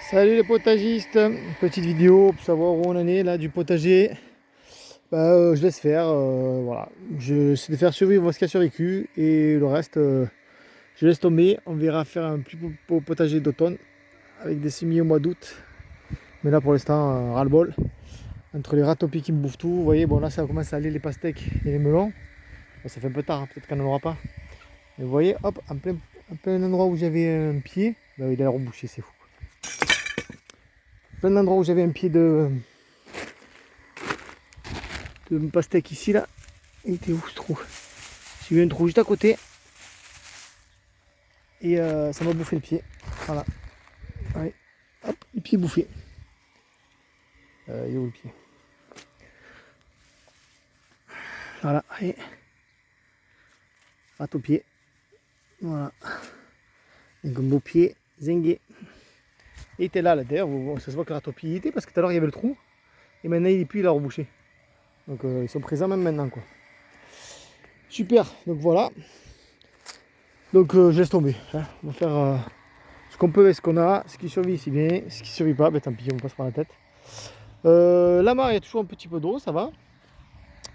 Salut les potagistes, petite vidéo pour savoir où on en est là du potager. Je laisse faire, voilà. Je sais de faire survivre ce qui a survécu et le reste, je laisse tomber. On verra faire un plus beau potager d'automne avec des semis au mois d'août. Mais là pour l'instant, ras-le-bol. Entre les ratopies qui me bouffent tout, vous voyez, bon là ça commence à aller les pastèques et les melons. Bon, ça fait un peu tard, hein, peut-être qu'on n'en aura pas. Mais vous voyez, hop, en plein endroit où j'avais un pied, il a rebouché, c'est fou. Plein d'endroits où j'avais un pied de pastèque ici là. Il était où ce trou? J'ai eu un trou juste à côté. Et ça m'a bouffé le pied. Voilà. Ouais. Hop, le pied bouffé. Il est où le pied? Voilà, allez. Rate au pied. Voilà. Donc un beau pied zingué. Il était là d'ailleurs, ça se voit que le rate au pied il était parce que tout à l'heure il y avait le trou. Et maintenant il est plus, il a rebouché. Donc ils sont présents même maintenant quoi. Super, donc voilà. Donc je laisse tomber. Hein. On va faire ce qu'on peut avec ce qu'on a. Ce qui survit c'est bien. Ce qui survit pas, tant pis, on passe par la tête. La mare, il y a toujours un petit peu d'eau, ça va.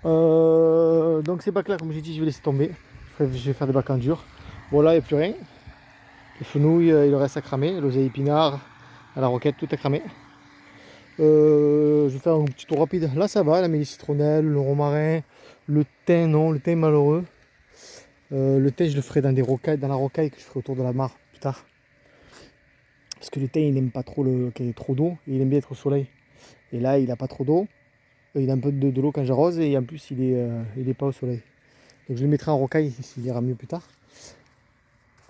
Donc ces bacs là, comme j'ai dit, je vais laisser tomber. Je vais faire des bacs en dur. Bon là, il n'y a plus rien. Les fenouilles, il reste à cramer. L'oseille épinard, à la roquette, tout est cramé. Je vais faire un petit tour rapide. Là ça va, la mélie citronnelle, le romarin, le thym, non, le thym malheureux. Le thym je le ferai dans des rocailles, dans la rocaille que je ferai autour de la mare plus tard. Parce que le thym il n'aime pas trop qu'il y ait trop d'eau, il aime bien être au soleil. Et là il n'a pas trop d'eau. Il a un peu de l'eau quand j'arrose et en plus il est pas au soleil. Donc je le mettrai en rocaille, s'il ira mieux plus tard.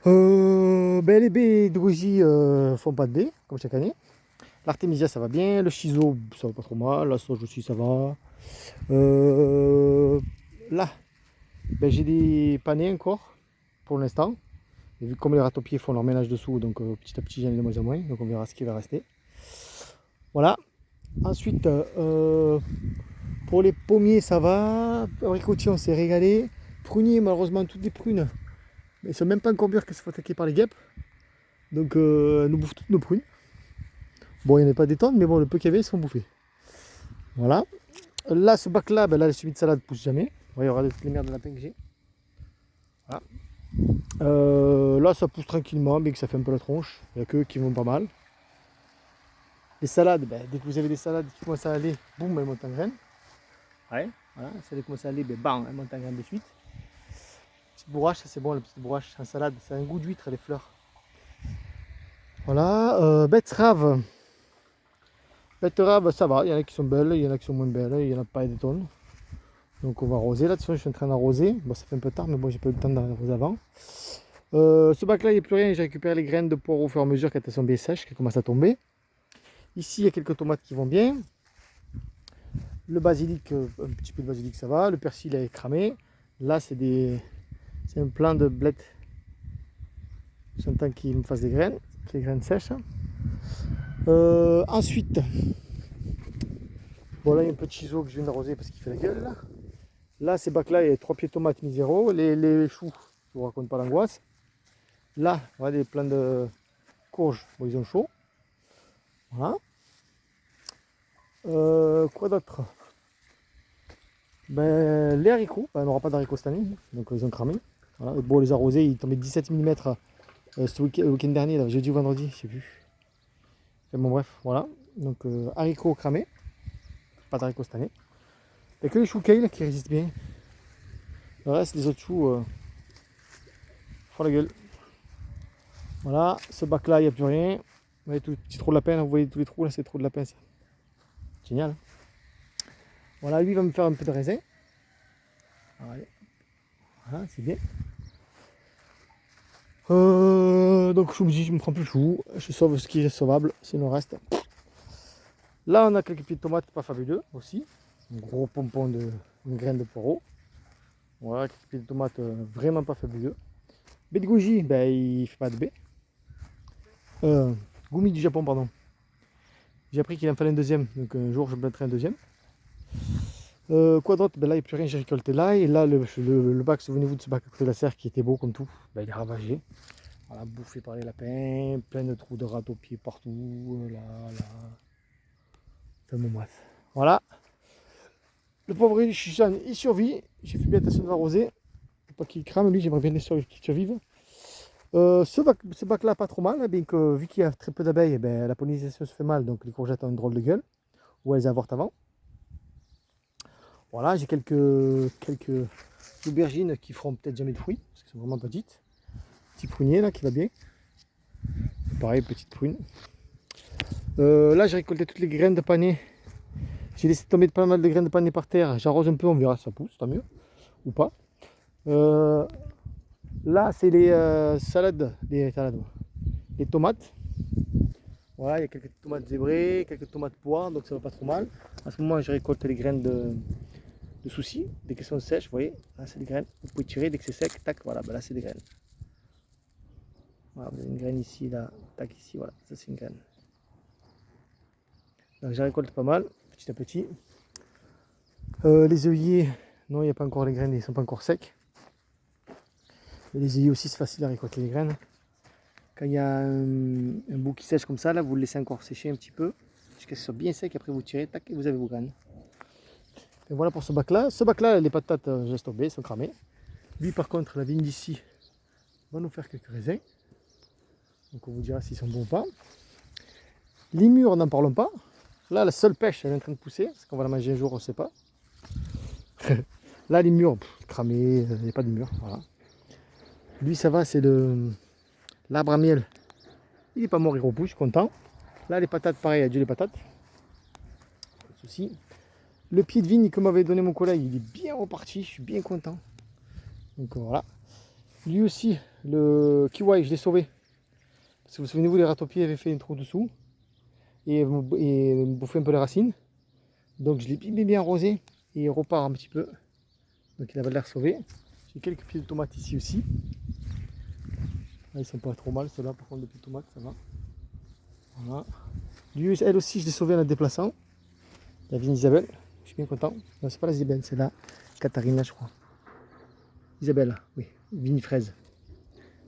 Les baies de goji font pas de baies, comme chaque année. L'artémisia ça va bien, le chiso ça va pas trop mal, la sauge aussi ça va. Là, j'ai des panais encore pour l'instant. Et vu que comme les ratopiers font leur ménage dessous, donc petit à petit j'en ai de moins en moins, donc on verra ce qui va rester. Voilà. Ensuite, pour les pommiers ça va, abricotiers on s'est régalé. Pruniers, malheureusement toutes les prunes, mais ils sont même pas encore mûres qu'elles se font attaquer par les guêpes. Donc elles nous bouffent toutes nos prunes. Bon, il n'y en a pas des tonnes, mais bon, le peu qu'il y avait, ils se font bouffer. Voilà. Là, ce bac là, là, le semis de salade ne pousse jamais. Vous voyez, regardez toutes les merdes de lapin que j'ai. Voilà. Là, ça pousse tranquillement, mais que ça fait un peu la tronche. Il n'y a que eux qui vont pas mal. Les salades, dès que vous avez des salades qui commencent à aller, boum, elles montent en graines. Ouais, voilà, ça commence à aller, bam, elles montent en graines de suite. Petite bourrache, ça c'est bon, la petite bourrache en salade, c'est un goût d'huître, les fleurs. Voilà, betterave. Betterave, ça va, il y en a qui sont belles, il y en a qui sont moins belles, il y en a pas des tonnes. Donc on va arroser, là de toute façon je suis en train d'arroser. Bon, ça fait un peu tard, mais bon, j'ai pas eu le temps d'arroser avant. Ce bac là il n'y a plus rien, j'ai récupéré les graines de poireaux au fur et à mesure qu'elles sont bien sèches, qui commencent à tomber. Ici il y a quelques tomates qui vont bien. Le basilic, un petit peu de basilic ça va, le persil est cramé. Là c'est un plant de blettes. J'entends qu'il me fasse des graines sèches. Ensuite, bon là il y a un peu de chiso que je viens d'arroser parce qu'il fait la gueule là. Là ces bacs là il y a 3 pieds de tomates mis zéro. Les choux, je vous raconte pas l'angoisse. Là, on voit des plants de courges, bon, ils ont chaud. Voilà. Quoi d'autre? Les haricots, on n'aura pas d'haricots cette année, donc ils ont cramé. Voilà. Bon, les arrosés, ils tombaient 17 mm le week-end dernier, là, jeudi ou vendredi, je sais plus. Et bon, bref, voilà. Donc haricots cramés, pas d'haricots cette année. Il n'y a que les choux kale qui résistent bien. Le reste, les autres choux font la gueule. Voilà, ce bac là, il n'y a plus rien. Vous voyez tout le petit trou de lapin, là, vous voyez tous les trous là, c'est trop de lapin ça. Génial. Voilà, lui il va me faire un peu de raisin. Voilà, c'est bien. Donc je me dis, je me prends plus le chou, je sauve ce qui est sauvable, sinon le reste. Là on a quelques pieds de tomates pas fabuleux aussi. Un gros pompon une graine de poireau. Voilà, quelques pieds de tomates vraiment pas fabuleux. Baie de goji, il fait pas de baie. Goumi du Japon, pardon. J'ai appris qu'il en fallait un deuxième, donc un jour je mettrai un deuxième. Quoi d'autre? Là il n'y a plus rien, j'ai récolté là. Et là le bac, souvenez-vous de ce bac à côté de la serre qui était beau comme tout, il est ravagé. Voilà, bouffé par les lapins, plein de trous de râteaux-pieds partout, là, là. Enfin bon bref. Voilà. Le pauvre Suzanne, il survit. J'ai fait bien attention de l'arroser. Pour pas qu'il crame, lui, j'aimerais bien qu'il survive. Ce bac là pas trop mal, hein, bien que vu qu'il y a très peu d'abeilles, ben, la pollinisation se fait mal, donc les courgettes ont une drôle de gueule, ou elles avortent avant. Voilà, j'ai quelques aubergines qui feront peut-être jamais de fruits, parce qu'elles sont vraiment petites. Petit prunier là qui va bien. Pareil, petite prune. Là j'ai récolté toutes les graines de panais. J'ai laissé tomber pas mal de graines de panais par terre. J'arrose un peu, on verra si ça pousse, tant mieux. Ou pas. Là c'est les salades, les tomates. Voilà, il y a quelques tomates zébrées, quelques tomates pois, donc ça va pas trop mal. À ce moment, je récolte les graines de soucis, dès qu'elles sont sèches, vous voyez, là c'est des graines. Vous pouvez tirer dès que c'est sec, tac, voilà, ben là c'est des graines. Voilà, vous avez une graine ici, là, tac, ici, voilà, ça c'est une graine. Donc je récolte pas mal, petit à petit. Les œillets, non, il n'y a pas encore les graines, ils ne sont pas encore secs. Mais les œillets aussi, c'est facile à récolter les graines. Quand il y a un bout qui sèche comme ça, là, vous le laissez encore sécher un petit peu, jusqu'à ce que ce soit bien sec, après vous tirez, tac, et vous avez vos graines. Et voilà pour ce bac-là. Ce bac-là, les patates, j'ai stocké, sont cramées. Lui, par contre, la vigne d'ici va nous faire quelques raisins. Donc on vous dira s'ils sont bons ou pas. Les mûres, n'en parlons pas. Là, la seule pêche, elle est en train de pousser. Est-ce qu'on va la manger un jour, on ne sait pas. Là, les mûres, cramées, il n'y a pas de mûres. Voilà. Lui, ça va, c'est l'arbre à miel. Il n'est pas mort, il repousse, je suis content. Là, les patates, pareil, adieu les patates. Pas de souci. Le pied de vigne que m'avait donné mon collègue, il est bien reparti, je suis bien content. Donc voilà. Lui aussi, le kiwi, je l'ai sauvé. Parce que vous souvenez-vous, les râteaux-pieds avaient fait un trou dessous et bouffé un peu les racines. Donc je l'ai bien arrosé et il repart un petit peu. Donc il avait l'air sauvé. J'ai quelques pieds de tomates ici aussi. Là, ils sont pas trop mal, ceux-là, par contre, les pieds de tomates, ça va. Voilà. Lui, elle aussi, je l'ai sauvé en la déplaçant. La vigne Isabelle, je suis bien content. Non, c'est pas la Isabelle, c'est la Katharina, je crois. Isabelle, oui, vigne fraise.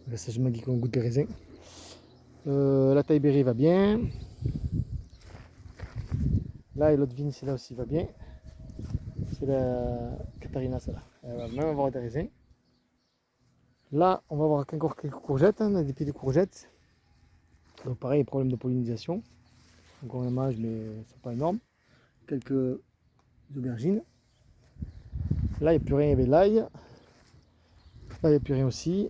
Là, ça, je me dis qu'on goûte les raisins. La taille berry va bien. Là, et l'autre vigne, celle-là aussi va bien. C'est la Katharina, celle-là. Elle va même avoir des raisins. Là, on va avoir encore quelques courgettes. On a des pieds de courgettes. Donc, pareil, problème de pollinisation. Encore un mâche, mais c'est pas énorme. Quelques aubergines. Là, il n'y a plus rien, il y avait l'ail. Là, il n'y a plus rien aussi.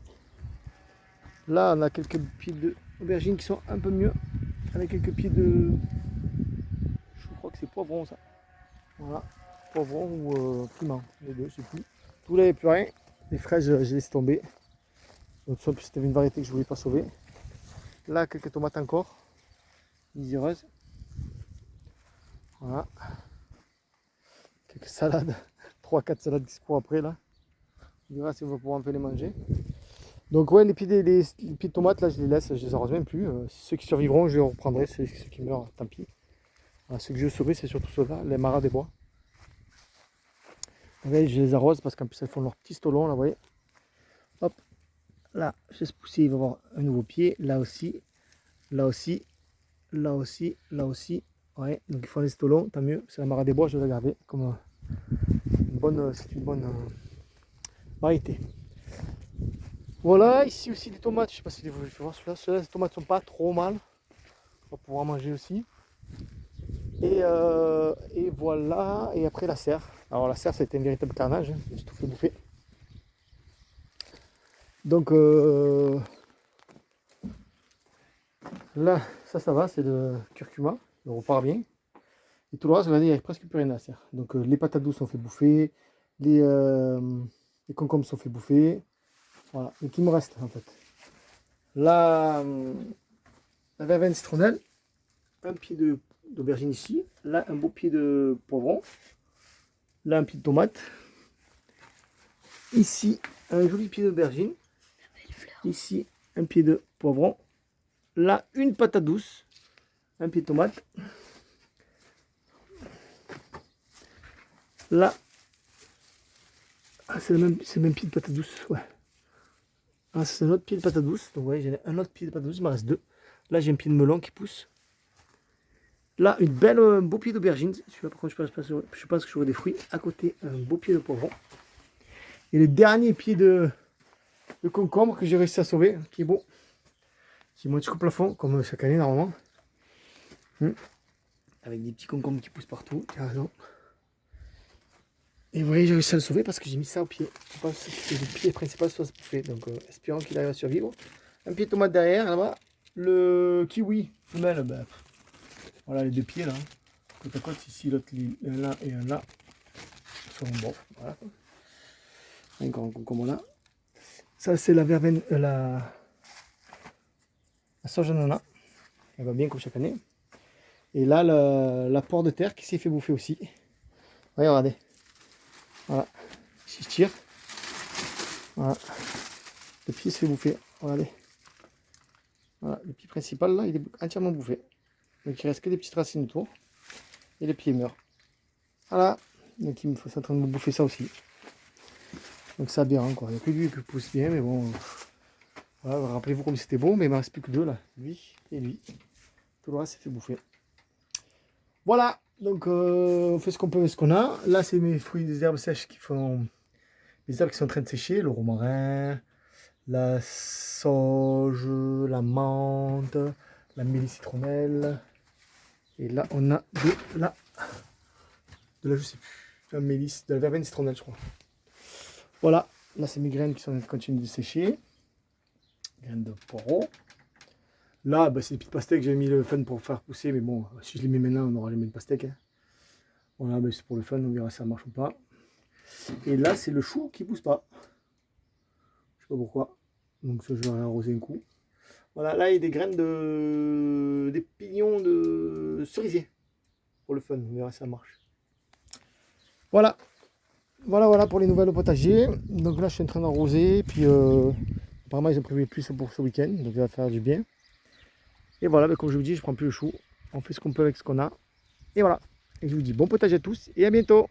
Là, on a quelques pieds d'aubergines qui sont un peu mieux. Avec quelques pieds de... Je crois que c'est poivron, ça. Voilà. Poivron ou piment. Les deux, je sais plus. Tout là, il n'y a plus rien. Les fraises, j'ai laissé tomber. Donc, c'était une variété que je ne voulais pas sauver. Là, quelques tomates encore. Désireuses. Voilà. Quelques salades. 3-4 salades qui se courent après, là. On verra si on va pouvoir un peu les manger. Donc ouais, les pieds de tomates, là, je les laisse, je les arrose même plus. Ceux qui survivront, je les reprendrai. Ceux qui meurent, tant pis. Voilà, ceux que je veux sauver, c'est surtout ceux-là, les maras des bois. Donc, là, je les arrose parce qu'en plus, elles font leur petit stolon, là, vous voyez. Hop, là, je laisse pousser, il va y avoir un nouveau pied. Là aussi, là aussi, là aussi, là aussi. Ouais, donc ils font les stolons, tant mieux. C'est la mara des bois, je vais la garder comme c'est une bonne variété. Voilà, ici aussi des tomates, je sais pas si vous voulez voir ceux-là, les tomates sont pas trop mal. On va pouvoir manger aussi. Et voilà, et après la serre. Alors la serre, c'était un véritable carnage, hein. J'ai tout fait bouffer. Donc là, ça va, c'est le curcuma, il repart bien. Et tout le reste, regardez, il n'y a presque plus rien à la serre. Donc les patates douces sont fait bouffer, les concombres sont fait bouffer. Voilà, donc il me reste en fait. Là, la verveine citronnelle, un pied d'aubergine ici, là un beau pied de poivron, là un pied de tomate, ici un joli pied d'aubergine, ici un pied de poivron, là une patate douce, un pied de tomate, là c'est le même pied de patate douce, ouais. Ah, c'est un autre pied de patate douce. Donc, vous voyez, j'ai un autre pied de patate douce, il me reste 2. Là, j'ai un pied de melon qui pousse. Là, une belle, un beau pied d'aubergine. Je sais pas pourquoi je pense que j'aurai des fruits. À côté, un beau pied de poivron. Et le dernier pied de concombre que j'ai réussi à sauver, qui est beau. Qui monte jusqu'au plafond, comme chaque année normalement. Avec des petits concombres qui poussent partout. Tu as raison. Et vous voyez, j'ai réussi à le sauver parce que j'ai mis ça au pied. Je pense que le pied principal soit bouffé. Donc, espérons qu'il arrive à survivre. Un pied de tomate derrière, là-bas. Le kiwi femelle, ben, voilà les 2 pieds là. Côte à côte, ici, l'autre, un là et un là. Sont bons. Voilà. Encore un concombre là. Ça, c'est la verveine, la sauge ananas. Elle va bien comme chaque année. Et là, la poire de terre qui s'est fait bouffer aussi. Voyez, regardez. Voilà. Si je tire. Voilà. Le pied se fait bouffer. Regardez. Voilà. Le pied principal, là, il est entièrement bouffé. Donc, il reste que des petites racines autour. Et le pied meurt. Voilà. Donc, il me faut en train de me bouffer ça aussi. Donc, ça bien quoi. Il n'y a que lui qui pousse bien, mais bon. Voilà, rappelez-vous comme c'était beau, mais il ne me reste plus que 2 là. Lui et lui. Tout le reste s'est fait bouffer. Voilà, donc on fait ce qu'on peut avec ce qu'on a. Là, c'est mes fruits des herbes sèches qui font. Les herbes qui sont en train de sécher, le romarin, la sauge, la menthe, la mélisse citronnelle. Et là, on a de la je sais plus, de la mélisse, de la verveine citronnelle, je crois. Voilà, là, c'est mes graines qui sont en train de continuer de sécher. Graines de poireau. Là, bah, c'est des petites pastèques que j'ai mis le fun pour faire pousser, mais bon, si je les mets maintenant, on aura les mêmes pastèques. Hein. Voilà, bah, c'est pour le fun, on verra si ça marche ou pas. Et là, c'est le chou qui pousse pas. Je sais pas pourquoi. Donc ça, je vais arroser un coup. Voilà, là, il y a des graines des pignons de cerisier. Pour le fun, on verra si ça marche. Voilà. Voilà pour les nouvelles au potager. Donc là, je suis en train d'arroser. Puis, apparemment, ils ont prévu plus pour ce week-end. Donc, ça va faire du bien. Et voilà, bah, comme je vous dis, je prends plus le chou. On fait ce qu'on peut avec ce qu'on a. Et voilà. Et je vous dis bon potager à tous et à bientôt.